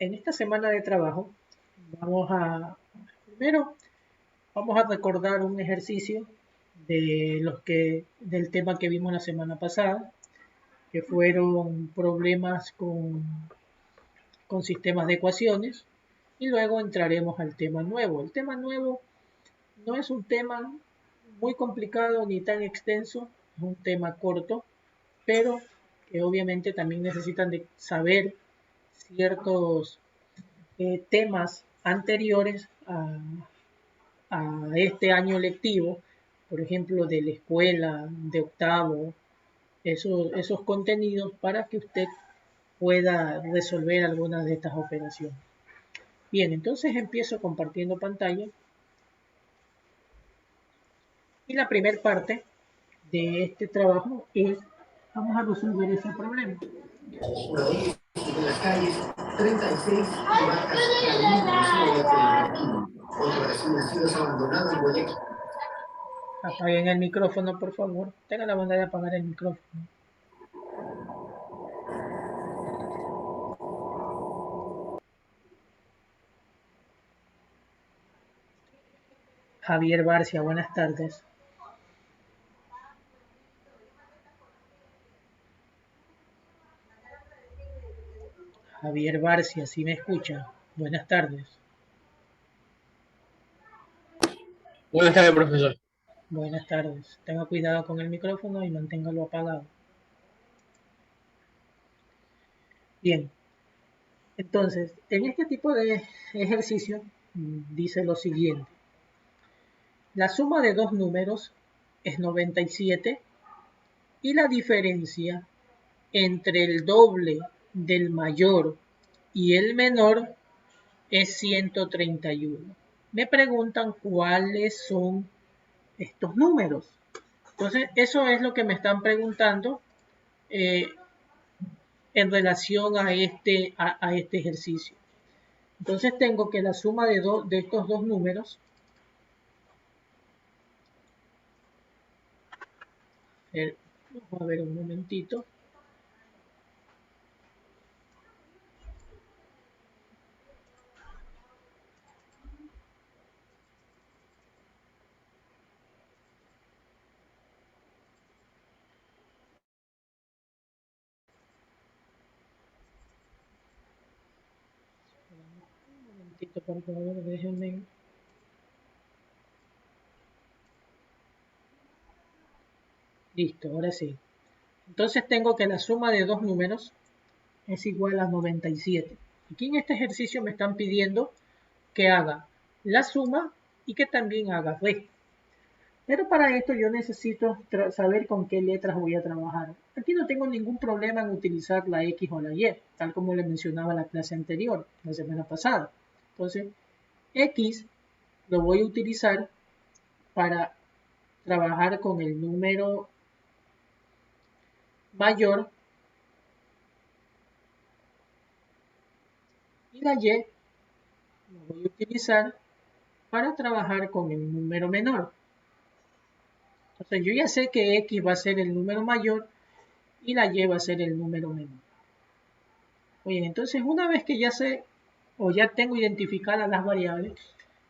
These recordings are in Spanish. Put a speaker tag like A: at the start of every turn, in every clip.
A: En esta semana de trabajo primero vamos a recordar un ejercicio del tema que vimos la semana pasada, que fueron problemas con sistemas de ecuaciones, y luego entraremos al tema nuevo. El tema nuevo no es un tema muy complicado ni tan extenso, es un tema corto, pero que obviamente también necesitan de saber ciertos temas anteriores a este año lectivo, por ejemplo, de la escuela, de octavo, esos contenidos para que usted pueda resolver algunas de estas operaciones. Bien, entonces empiezo compartiendo pantalla y la primera parte de este trabajo es, vamos a resolver ese problema.
B: De las calles 36 y Vacas otro vecino ha sido abandonado en Guayaquil.
A: Apaguen el micrófono, por favor. Tenga la bondad de apagar el micrófono. Javier Barcia, buenas tardes. Javier Barcia, si me escucha. Buenas tardes.
C: Buenas tardes, profesor.
A: Buenas tardes. Tenga cuidado con el micrófono y manténgalo apagado. Bien. Entonces, en este tipo de ejercicio dice lo siguiente. La suma de dos números es 97 y la diferencia entre el doble del mayor y el menor es 131. Me preguntan cuáles son estos números. Entonces, eso es lo que me están preguntando en relación a este ejercicio. Entonces, tengo que la suma de estos dos números, vamos a ver un momentito. Por favor, déjenme. Listo, ahora sí. Entonces tengo que la suma de dos números es igual a 97. Aquí en este ejercicio me están pidiendo que haga la suma y que también haga resta. Pero para esto yo necesito saber con qué letras voy a trabajar. Aquí no tengo ningún problema en utilizar la X o la Y, tal como le mencionaba la clase anterior, la semana pasada. Entonces, X lo voy a utilizar para trabajar con el número mayor y la Y lo voy a utilizar para trabajar con el número menor. Entonces yo ya sé que X va a ser el número mayor y la Y va a ser el número menor. Oye, entonces una vez que ya sé o ya tengo identificadas las variables,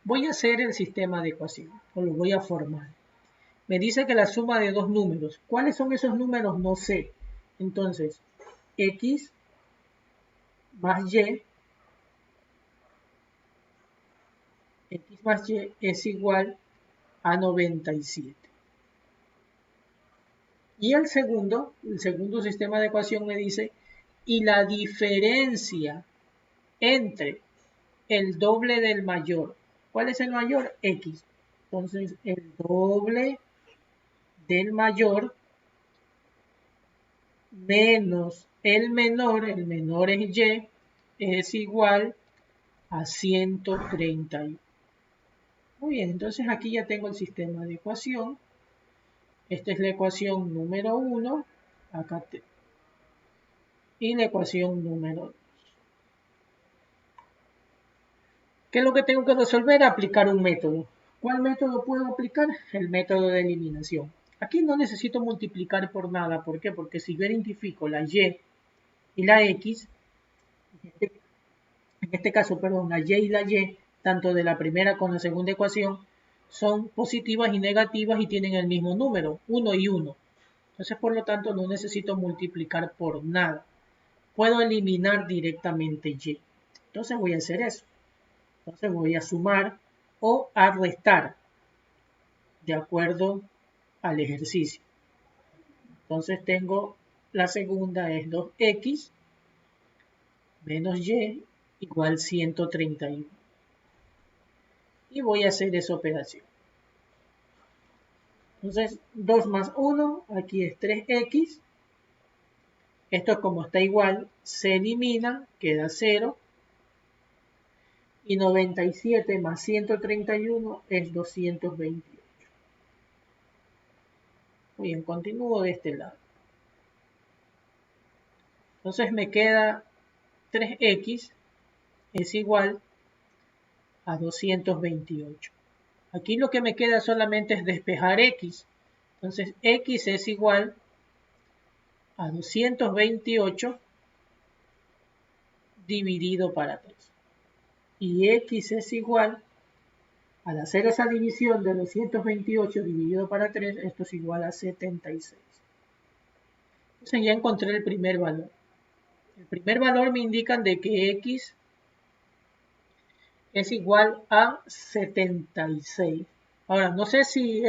A: voy a hacer el sistema de ecuación o lo voy a formar. Me dice que la suma de dos números. ¿Cuáles son esos números? No sé. Entonces, X más Y, X más Y es igual a 97. Y el segundo sistema de ecuación me dice, y la diferencia entre el doble del mayor. ¿Cuál es el mayor? X. Entonces, el doble del mayor menos el menor es Y, es igual a 131. Muy bien, entonces aquí ya tengo el sistema de ecuación. Esta es la ecuación número 1, acá y la ecuación número 2. ¿Qué es lo que tengo que resolver? Aplicar un método. ¿Cuál método puedo aplicar? El método de eliminación. Aquí no necesito multiplicar por nada. ¿Por qué? Porque si yo identifico la Y y la X, en en este caso, perdón, la y y la y, tanto de la primera como la segunda ecuación, son positivas y negativas y tienen el mismo número, 1 y 1. Entonces, por lo tanto, no necesito multiplicar por nada. Puedo eliminar directamente y. Entonces voy a hacer eso. Entonces voy a sumar o a restar de acuerdo al ejercicio. Entonces tengo la segunda es 2x menos y igual 131. Y voy a hacer esa operación. Entonces 2 más 1, aquí es 3x. Esto como está igual, se elimina, queda 0. Y 97 más 131 es 228. Muy bien, continúo de este lado. Entonces me queda 3x es igual a 228. Aquí lo que me queda solamente es despejar x. Entonces x es igual a 228 dividido para 3. Y x es igual, al hacer esa división de 228 dividido para 3, esto es igual a 76. Entonces ya encontré el primer valor. El primer valor me indican de que x es igual a 76. Ahora, no sé si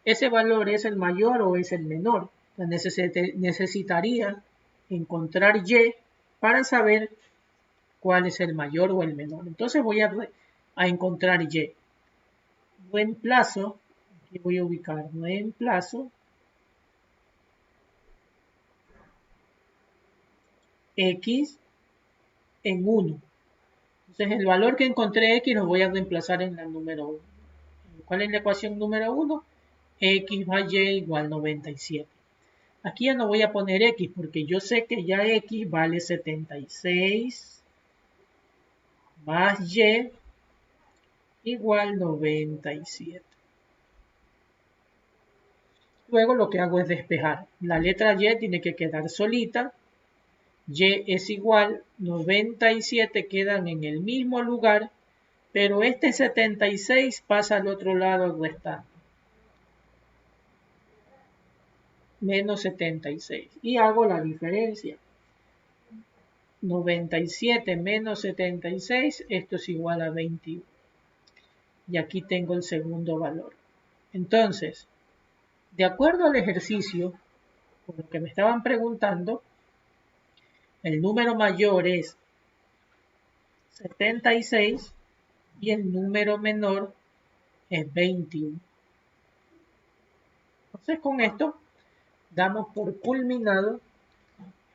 A: ese valor es el mayor o es el menor. Necesitaría encontrar y para saber cuál es el mayor o el menor. Entonces voy a encontrar y. Reemplazo, aquí voy a ubicar, reemplazo x en 1. Entonces el valor que encontré x lo voy a reemplazar en la número 1. ¿Cuál es la ecuación número 1? X más y igual 97. Aquí ya no voy a poner x porque yo sé que ya x vale 76 más y igual 97. Luego lo que hago es despejar. La letra y tiene que quedar solita. Y es igual, 97 quedan en el mismo lugar, pero este 76 pasa al otro lado restando. Menos 76. Y hago la diferencia. 97 menos 76, esto es igual a 21. Y aquí tengo el segundo valor. Entonces, de acuerdo al ejercicio, por lo que me estaban preguntando, el número mayor es 76 y el número menor es 21. Entonces, con esto damos por culminado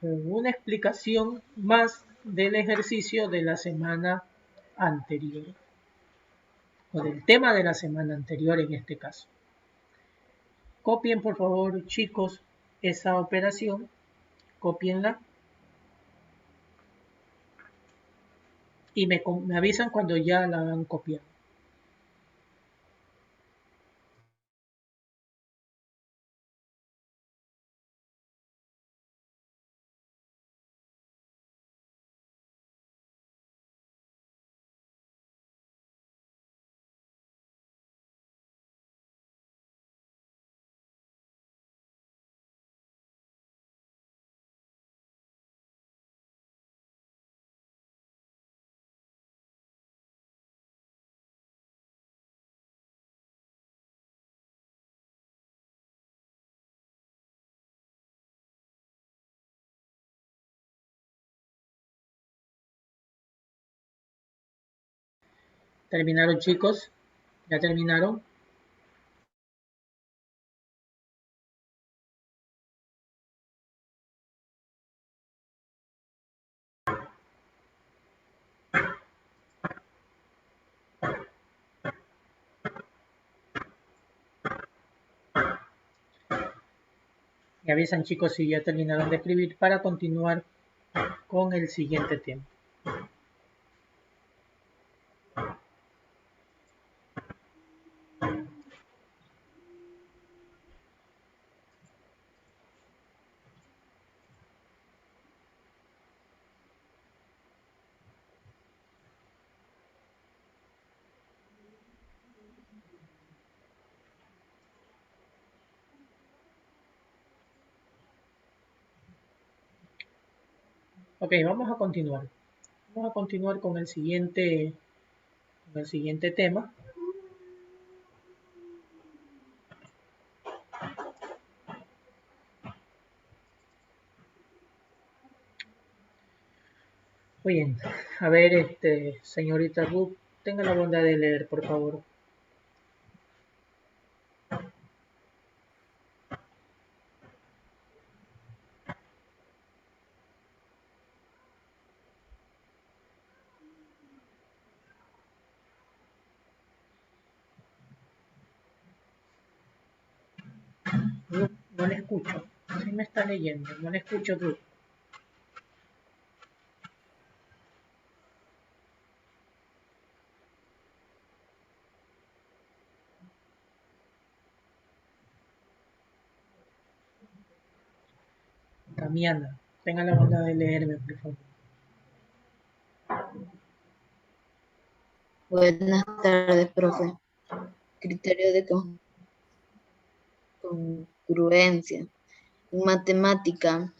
A: una explicación más del ejercicio de la semana anterior, o del tema de la semana anterior en este caso. Copien por favor, chicos, esa operación, cópienla y me avisan cuando ya la han copiado. ¿Terminaron, chicos? ¿Ya terminaron? Me avisan, chicos, si ya terminaron de escribir para continuar con el siguiente tema. Ok, vamos a continuar. Vamos a continuar con el siguiente tema. Muy bien. A ver, señorita Ruth, tenga la bondad de leer, por favor. Ruth, no le escucho. Sí me está leyendo, no le escucho, Ruth. Damiana, tenga la bondad de leerme, por favor.
D: Buenas tardes, profe. Criterio de congruencia. En matemática,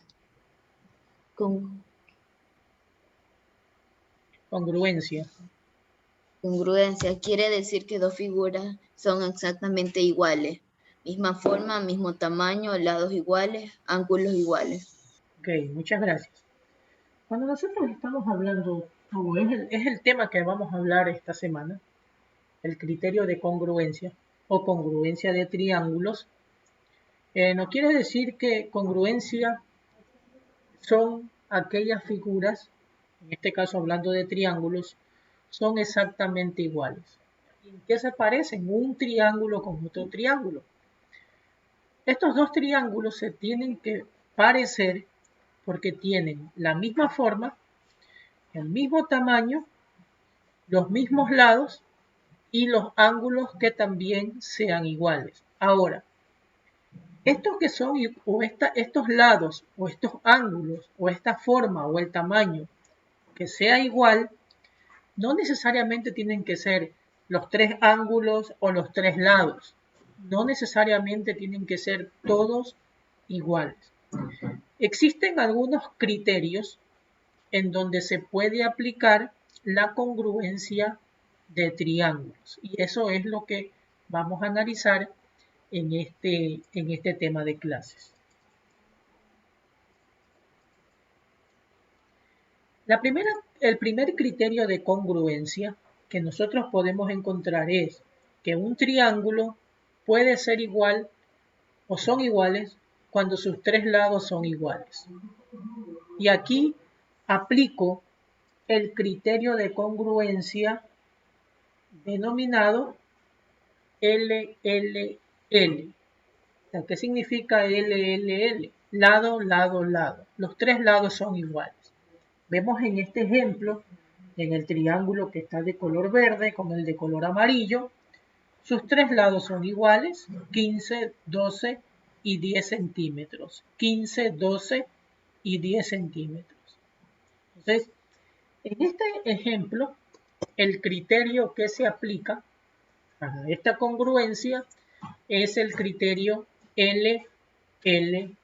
A: Congruencia.
D: congruencia quiere decir que dos figuras son exactamente iguales. Misma forma, mismo tamaño, lados iguales, ángulos iguales.
A: Ok, muchas gracias. Cuando nosotros estamos hablando, o es el tema que vamos a hablar esta semana, el criterio de congruencia o congruencia de triángulos, no quiere decir que congruencia son aquellas figuras, en este caso hablando de triángulos, son exactamente iguales. ¿En qué se parecen un triángulo con otro triángulo? Estos dos triángulos se tienen que parecer porque tienen la misma forma, el mismo tamaño, los mismos lados y los ángulos que también sean iguales. Ahora, estos que son estos lados o estos ángulos o esta forma o el tamaño que sea igual, no necesariamente tienen que ser los tres ángulos o los tres lados. No necesariamente tienen que ser todos iguales. Existen algunos criterios en donde se puede aplicar la congruencia de triángulos. Y eso es lo que vamos a analizar en este tema de clases. El primer criterio de congruencia que nosotros podemos encontrar es que un triángulo puede ser igual o son iguales cuando sus tres lados son iguales. Y aquí aplico el criterio de congruencia denominado LLL. ¿Qué significa LLL? Lado, lado, lado. Los tres lados son iguales. Vemos en este ejemplo, en el triángulo que está de color verde con el de color amarillo, sus tres lados son iguales, 15, 12 y 10 centímetros. 15, 12 y 10 centímetros. Entonces, en este ejemplo, el criterio que se aplica a esta congruencia es el criterio LLL.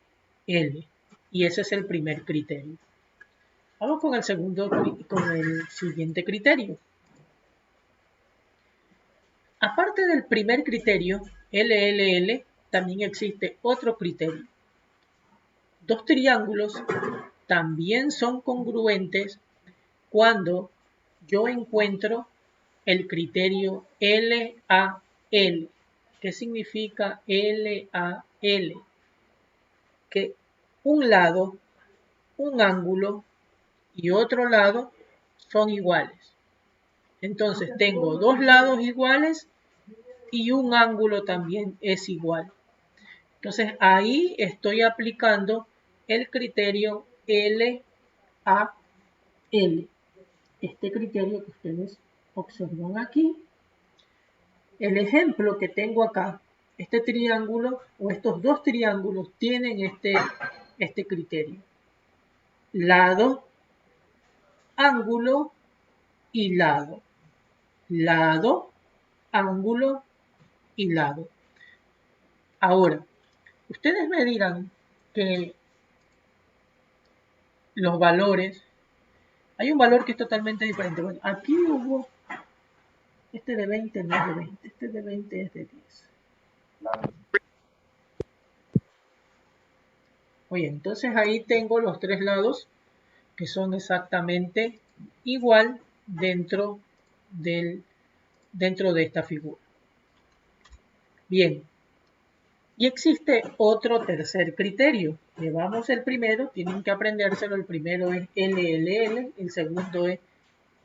A: Y ese es el primer criterio. Vamos con el siguiente criterio. Aparte del primer criterio, LLL, también existe otro criterio. Dos triángulos también son congruentes cuando yo encuentro el criterio LAL. ¿Qué significa LAL? Que un lado, un ángulo y otro lado son iguales. Entonces tengo dos lados iguales y un ángulo también es igual. Entonces ahí estoy aplicando el criterio LAL. Este criterio que ustedes observan aquí. El ejemplo que tengo acá, este triángulo o estos dos triángulos tienen este criterio. Lado, ángulo y lado. Lado, ángulo y lado. Ahora, ustedes me dirán que los valores. Hay un valor que es totalmente diferente. Bueno, aquí hubo, este de 20 no es de 20, este de 20 es de 10. Oye, entonces ahí tengo los tres lados que son exactamente igual dentro de esta figura. Bien, y existe otro tercer criterio. Llevamos el primero, tienen que aprendérselo. El primero es LLL, el segundo es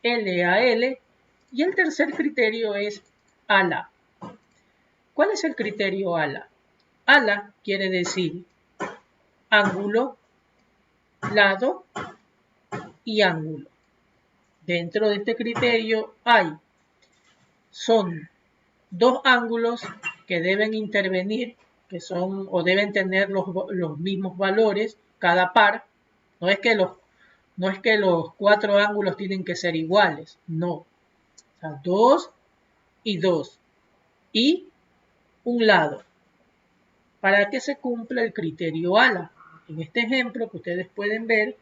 A: LAL y el tercer criterio es ALA. ¿Cuál es el criterio ALA? ALA quiere decir ángulo, lado y ángulo. Dentro de este criterio son dos ángulos que deben intervenir, que son o deben tener los mismos valores cada par. No es que los cuatro ángulos tienen que ser iguales, no. O sea, 2 y 2 y un lado, para que se cumpla el criterio ALA. En este ejemplo que ustedes pueden ver,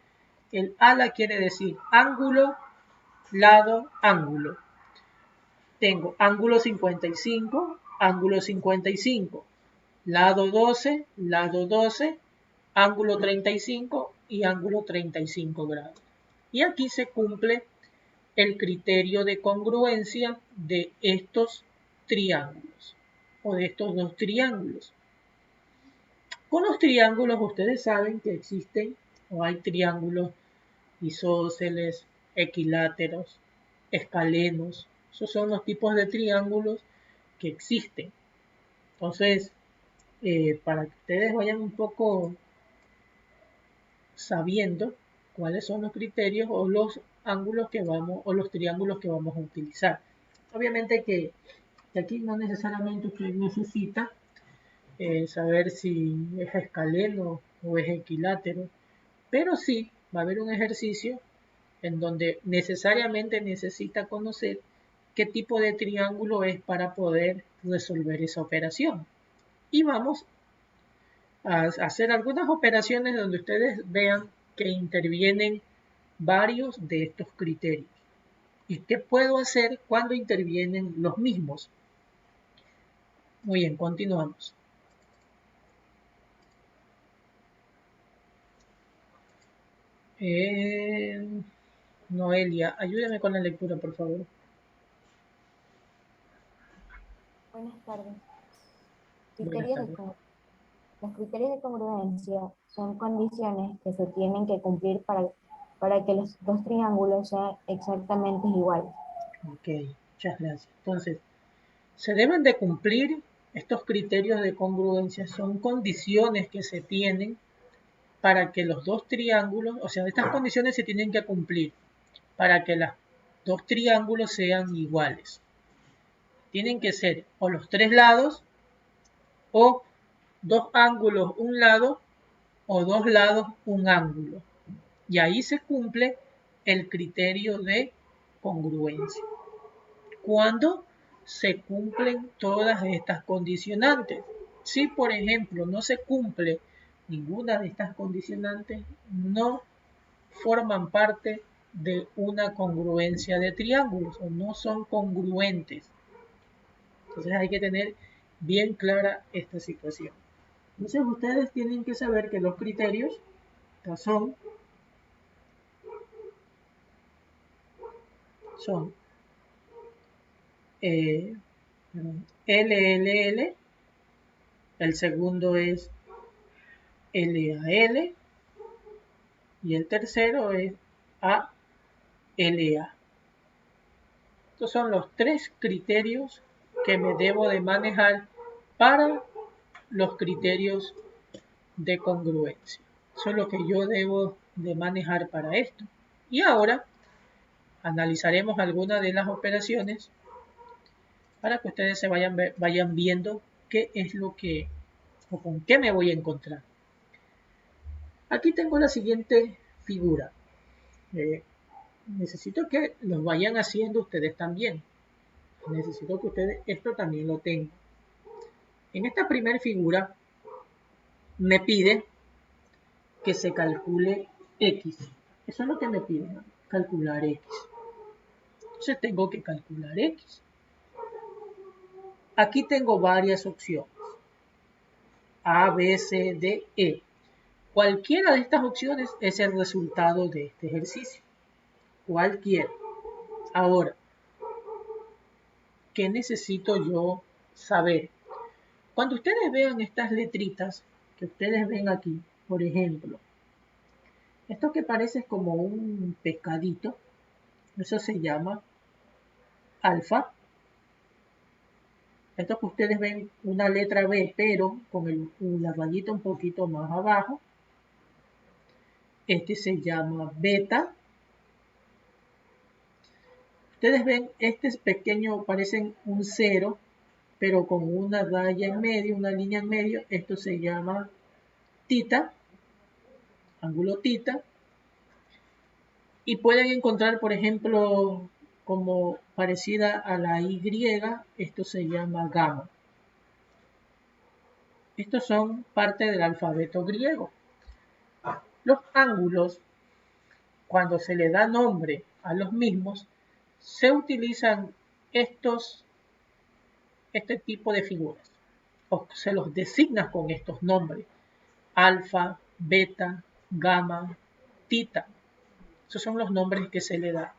A: el ALA quiere decir ángulo, lado, ángulo. Tengo ángulo 55, ángulo 55, lado 12, ángulo 35 y ángulo 35 grados. Y aquí se cumple el criterio de congruencia de estos triángulos o de estos dos triángulos. Con los triángulos ustedes saben que existen o hay triángulos isósceles, equiláteros, escalenos. Esos son los tipos de triángulos que existen. Entonces, para que ustedes vayan un poco sabiendo cuáles son los criterios o los ángulos que vamos o los triángulos que vamos a utilizar. Obviamente que aquí no necesariamente usted necesita saber si es escaleno o es equilátero, pero sí va a haber un ejercicio en donde necesariamente necesita conocer qué tipo de triángulo es para poder resolver esa operación. Y vamos a hacer algunas operaciones donde ustedes vean que intervienen varios de estos criterios. ¿Y qué puedo hacer cuando intervienen los mismos? Muy bien, continuamos. Noelia, ayúdame con la lectura, por favor.
E: Buenas tardes.
A: Buenas tardes.
E: Los criterios de congruencia son condiciones que se tienen que cumplir para que los dos triángulos sean exactamente iguales.
A: Ok, muchas gracias. Entonces, se deben de cumplir estos criterios de congruencia, son condiciones que se tienen para que los dos triángulos, o sea, estas condiciones se tienen que cumplir para que los dos triángulos sean iguales. Tienen que ser o los tres lados, o dos ángulos un lado, o dos lados un ángulo. Y ahí se cumple el criterio de congruencia. Cuando se cumplen todas estas condicionantes. Si, por ejemplo, no se cumple ninguna de estas condicionantes, no forman parte de una congruencia de triángulos o no son congruentes. Entonces hay que tener bien clara esta situación. Entonces ustedes tienen que saber que los criterios son LLL, el segundo es LAL y el tercero es ALA. Estos son los tres criterios que me debo de manejar para los criterios de congruencia. Eso es lo que yo debo de manejar para esto. Y ahora analizaremos algunas de las operaciones para que ustedes se vayan viendo qué es lo que o con qué me voy a encontrar. Aquí tengo la siguiente figura. Necesito que lo vayan haciendo ustedes también. Necesito que ustedes esto también lo tengan. En esta primera figura me pide que se calcule X. Eso es lo que me piden, ¿no? Calcular X. Entonces tengo que calcular X. Aquí tengo varias opciones. A, B, C, D, E. Cualquiera de estas opciones es el resultado de este ejercicio. Cualquiera. Ahora, ¿qué necesito yo saber? Cuando ustedes vean estas letritas que ustedes ven aquí, por ejemplo, esto que parece como un pescadito, eso se llama alfa. Esto que ustedes ven una letra B, pero con la rayita un poquito más abajo. Este se llama beta. Ustedes ven, este es pequeño, parecen un 0, pero con una raya en medio, una línea en medio. Esto se llama tita, ángulo tita. Y pueden encontrar, por ejemplo, como parecida a la Y, esto se llama gamma. Estos son parte del alfabeto griego. Los ángulos, cuando se le da nombre a los mismos, se utilizan este tipo de figuras, o se los designa con estos nombres: alfa, beta, gamma, tita. Esos son los nombres que se le da.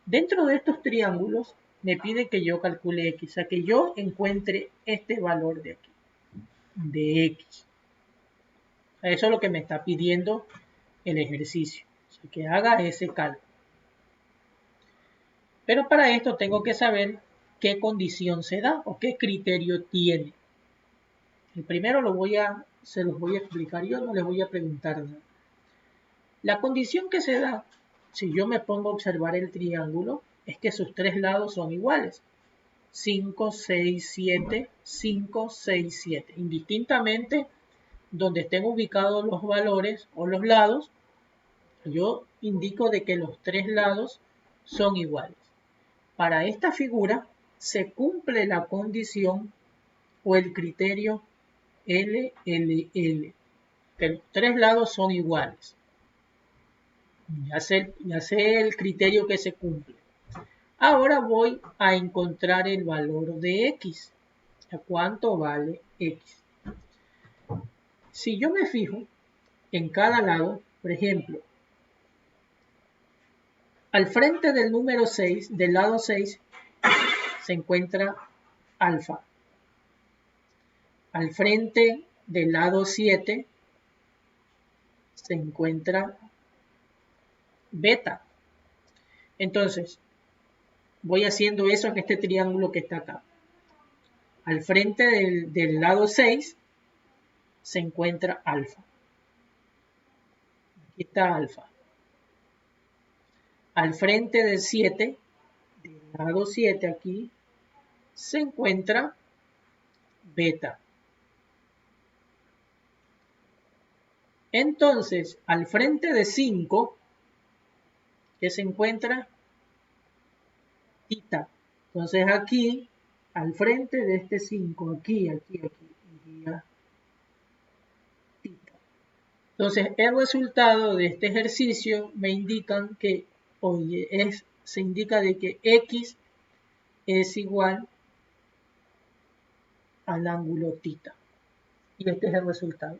A: Dentro de estos triángulos me pide que yo calcule X, o sea, que yo encuentre este valor de aquí, de X. Eso es lo que me está pidiendo el ejercicio, o sea, que haga ese cálculo. Pero para esto tengo que saber qué condición se da o qué criterio tiene. El primero se los voy a explicar yo, no les voy a preguntar nada. La condición que se da, si yo me pongo a observar el triángulo, es que sus tres lados son iguales. 5, 6, 7, 5, 6, 7. Indistintamente, donde estén ubicados los valores o los lados, yo indico de que los tres lados son iguales. Para esta figura se cumple la condición o el criterio LLL, que los tres lados son iguales. Ya sé el criterio que se cumple. Ahora voy a encontrar el valor de X. ¿Cuánto vale X? Si yo me fijo en cada lado, por ejemplo, al frente del número 6, del lado 6, se encuentra alfa. Al frente del lado 7 se encuentra beta. Entonces, voy haciendo eso en este triángulo que está acá. Al frente del lado 6 se encuentra alfa. Aquí está alfa. Al frente del 7, del lado 7 aquí, se encuentra beta. Entonces, al frente de 5, que se encuentra tita. Entonces aquí, al frente de este 5, aquí, iría tita. Entonces, el resultado de este ejercicio me indican que, se indica de que X es igual al ángulo tita. Y este es el resultado.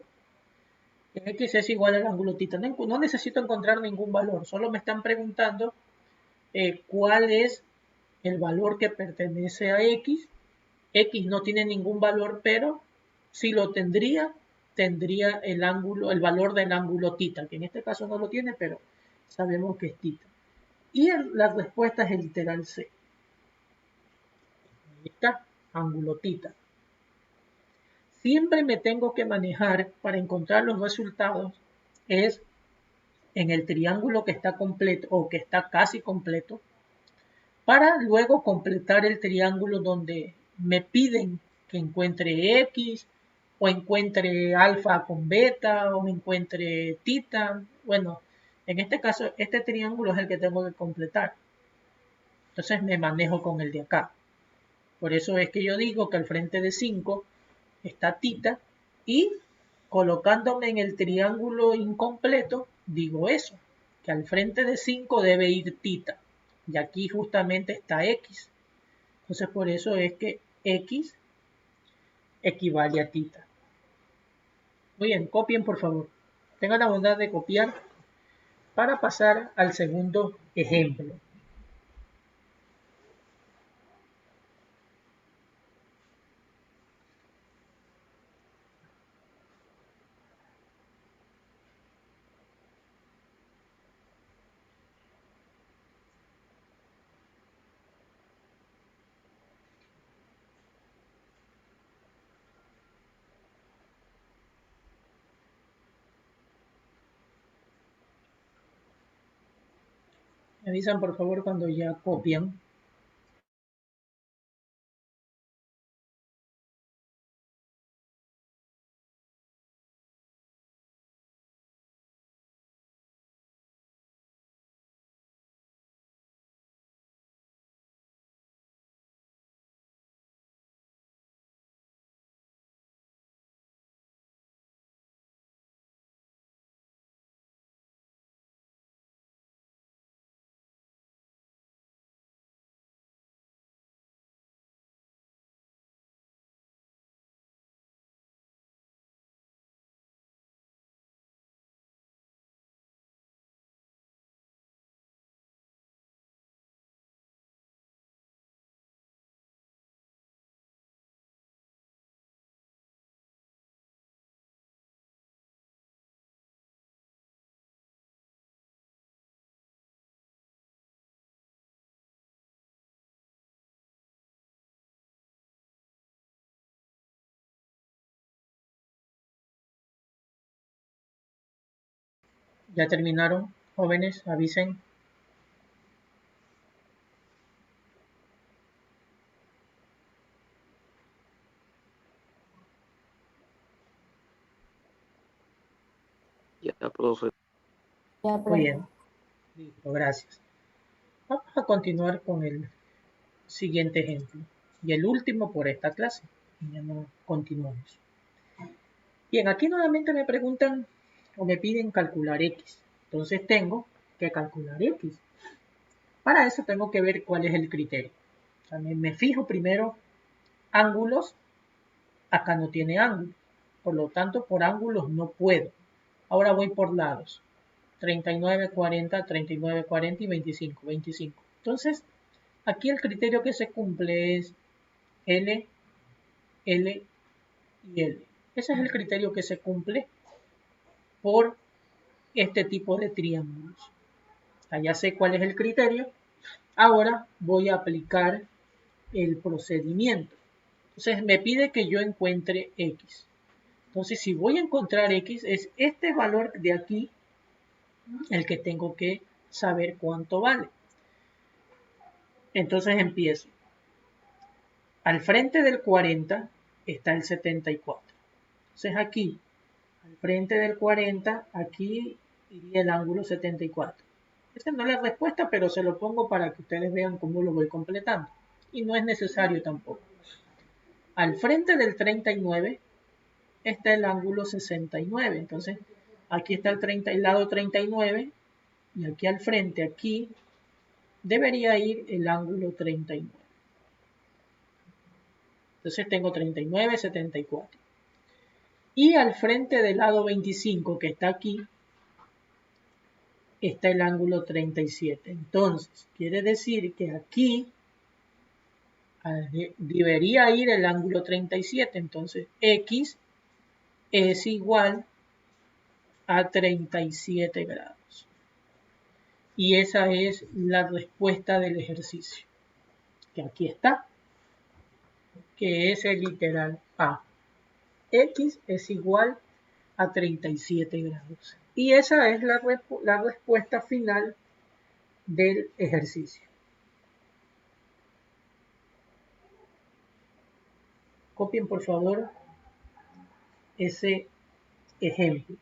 A: X es igual al ángulo tita. No necesito encontrar ningún valor, solo me están preguntando cuál es el valor que pertenece a X. X no tiene ningún valor, pero si lo tendría el valor del ángulo tita, que en este caso no lo tiene, pero sabemos que es tita. Y la respuesta es el literal C. Ahí está, ángulo tita. Siempre me tengo que manejar para encontrar los resultados es en el triángulo que está completo o que está casi completo, para luego completar el triángulo donde me piden que encuentre X o encuentre alfa con beta o me encuentre tita. Bueno, en este caso este triángulo es el que tengo que completar. Entonces me manejo con el de acá. Por eso es que yo digo que al frente de 5 está tita y colocándome en el triángulo incompleto digo eso, que al frente de 5 debe ir tita. Y aquí justamente está x. Entonces por eso es que x equivale a tita. Muy bien, copien por favor. Tengan la bondad de copiar para pasar al segundo ejemplo. Me avisan por favor cuando ya copian. ¿Ya terminaron, jóvenes? Avisen.
C: Ya, profe.
E: Ya,
A: Muy
E: profe.
A: bien. Listo, gracias. Vamos a continuar con el siguiente ejemplo. Y el último por esta clase. Y ya no continuamos. Bien, aquí nuevamente me preguntan o me piden calcular x. Entonces tengo que calcular x. Para eso tengo que ver cuál es el criterio. O sea, me fijo primero ángulos. Acá no tiene ángulo. Por lo tanto, por ángulos no puedo. Ahora voy por lados. 39, 40, 39, 40 y 25, 25. Entonces, aquí el criterio que se cumple es L, L y L. Ese es el criterio que se cumple por este tipo de triángulos. Ya sé cuál es el criterio. Ahora voy a aplicar el procedimiento. Entonces me pide que yo encuentre X. Entonces si voy a encontrar X es este valor de aquí el que tengo que saber cuánto vale. Entonces empiezo. Al frente del 40 está el 74. Entonces aquí, al frente del 40, aquí iría el ángulo 74. Esa no es la respuesta, pero se lo pongo para que ustedes vean cómo lo voy completando. Y no es necesario tampoco. Al frente del 39 está el ángulo 69. Entonces, aquí está el lado 39 y aquí al frente, aquí, debería ir el ángulo 39. Entonces tengo 39, 74. Y al frente del lado 25, que está aquí, está el ángulo 37. Entonces, quiere decir que aquí debería ir el ángulo 37. Entonces, X es igual a 37 grados. Y esa es la respuesta del ejercicio, que aquí está, que es el literal A. X es igual a 37 grados. Y esa es la respuesta final del ejercicio. Copien por favor ese ejemplo.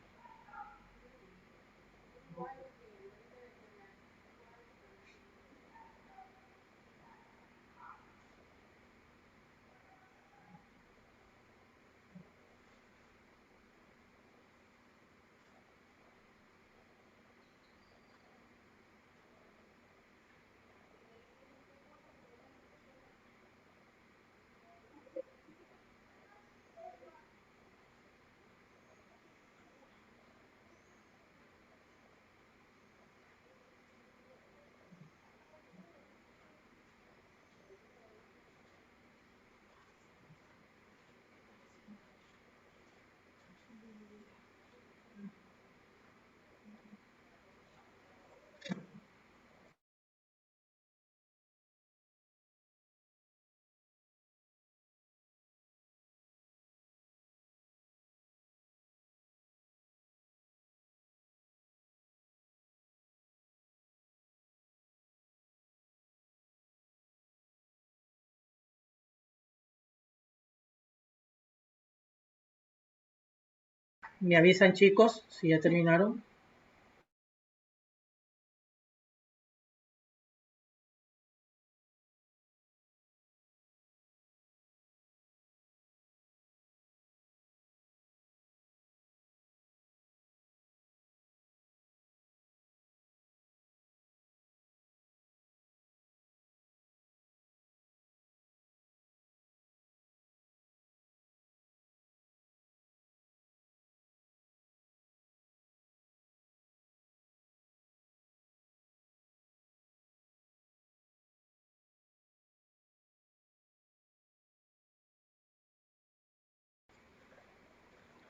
A: Me avisan, chicos, si ya terminaron.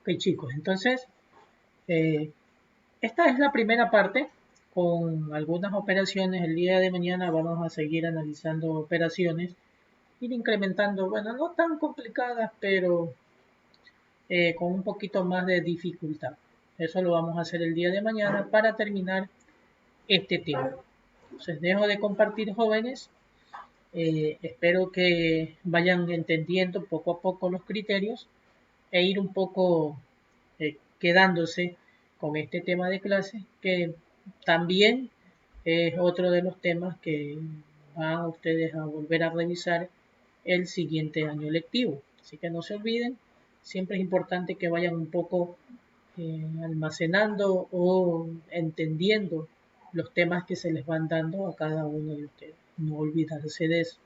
A: Ok, chicos, entonces, esta es la primera parte con algunas operaciones. El día de mañana vamos a seguir analizando operaciones, ir incrementando, bueno, no tan complicadas, pero con un poquito más de dificultad. Eso lo vamos a hacer el día de mañana para terminar este tema. Entonces, dejo de compartir, jóvenes. Espero que vayan entendiendo poco a poco los criterios e ir un poco quedándose con este tema de clase, que también es otro de los temas que van ustedes a volver a revisar el siguiente año lectivo. Así que no se olviden, siempre es importante que vayan un poco almacenando o entendiendo los temas que se les van dando a cada uno de ustedes. No olvidarse de eso.